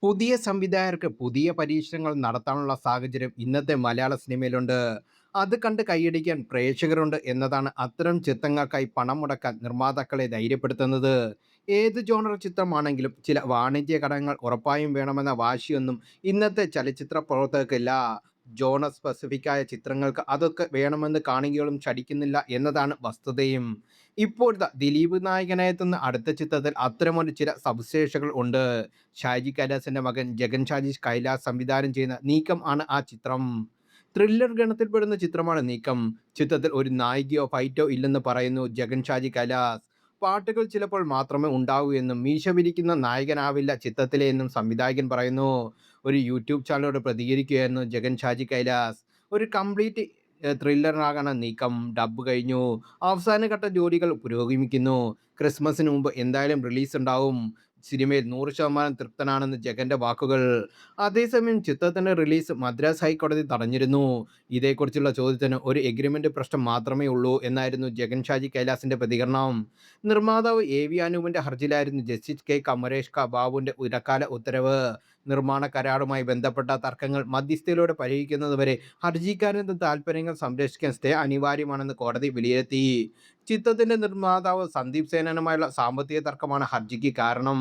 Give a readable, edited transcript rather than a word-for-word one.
പുതിയ സംവിധായകർക്ക് പുതിയ പരീക്ഷണങ്ങൾ നടത്താനുള്ള സാഹചര്യം ഇന്നത്തെ മലയാള സിനിമയിലുണ്ട്. അത് കണ്ട് കൈയടിക്കാൻ പ്രേക്ഷകരുണ്ട് എന്നതാണ് അത്തരം ചിത്രങ്ങൾക്കായി പണം മുടക്കാൻ നിർമ്മാതാക്കളെ ധൈര്യപ്പെടുത്തുന്നത്. ഏത് ജോണർ ചിത്രമാണെങ്കിലും ചില വാണിജ്യ ഘടകങ്ങൾ ഉറപ്പായും വേണമെന്ന വാശിയൊന്നും ഇന്നത്തെ ചലച്ചിത്ര പ്രവർത്തകർക്കില്ല. ജോണർ സ്പെസിഫിക്കായ ചിത്രങ്ങൾക്ക് അതൊക്കെ വേണമെന്ന് കാണികളും ശഠിക്കുന്നില്ല എന്നതാണ് വസ്തുതയും. ഇപ്പോഴത്തെ ദിലീപ് നായകനായെത്തുന്ന അടുത്ത ചിത്രത്തിൽ അത്തരമൊരു ചില സവിശേഷതകൾ ഉണ്ട്. ഷാജി കൈലാസിന്റെ മകൻ ജഗൻ ഷാജി കൈലാസ് സംവിധാനം ചെയ്യുന്ന നീക്കം ആണ് ആ ചിത്രം. ത്രില്ലർ ഗണത്തിൽപ്പെടുന്ന ചിത്രമാണ് നീക്കം. ചിത്രത്തിൽ ഒരു നായികയോ ഫൈറ്റോ ഇല്ലെന്ന് പറയുന്നു ജഗൻ ഷാജി കൈലാസ്. പാട്ടുകൾ ചിലപ്പോൾ മാത്രമേ ഉണ്ടാവൂ എന്നും മീശ പിരിക്കുന്ന നായകനാവില്ല ചിത്രത്തിലെ എന്നും സംവിധായകൻ പറയുന്നു. ഒരു യൂട്യൂബ് ചാനലോട് പ്രതികരിക്കുകയായിരുന്നു ജഗൻ ഷാജി കൈലാസ്. ഒരു കംപ്ലീറ്റ് ത്രില്ലറാകാണ് നീക്കം. ഡബ്ബ് കഴിഞ്ഞു. അവസാനഘട്ട ജോലികൾ പുരോഗമിക്കുന്നു. ക്രിസ്മസിന് മുമ്പ് എന്തായാലും റിലീസ് ഉണ്ടാവും. സിനിമയിൽ 100% തൃപ്തനാണെന്ന് ജഗന്റെ വാക്കുകൾ. അതേസമയം ചിത്രത്തിന്റെ റിലീസ് മദ്രാസ് ഹൈക്കോടതി തടഞ്ഞിരുന്നു. ഇതേക്കുറിച്ചുള്ള ചോദ്യത്തിന് ഒരു എഗ്രിമെന്റ് പ്രശ്നം മാത്രമേ ഉള്ളൂ എന്നായിരുന്നു ജഗൻ ഷാജി കൈലാസിന്റെ പ്രതികരണം. നിർമ്മാതാവ് എ വി അനൂപിന്റെ ഹർജിയിലായിരുന്നു ജസ്റ്റിസ് കെ കമലേഷ് ബാബുവിന്റെ ഇടക്കാല ഉത്തരവ്. നിർമ്മാണ കരാറുമായി ബന്ധപ്പെട്ട തർക്കങ്ങൾ മധ്യസ്ഥയിലൂടെ പരിഹരിക്കുന്നതുവരെ ഹർജിക്കാരന്റെ താൽപ്പര്യങ്ങൾ സംരക്ഷിക്കാൻ സ്റ്റേ അനിവാര്യമാണെന്ന് കോടതി വിലയിരുത്തി. ചിത്രത്തിന്റെ നിർമ്മാതാവ് സന്ദീപ് സേനനുമായുള്ള സാമ്പത്തിക തർക്കമാണ് ഹർജിക്ക് കാരണം.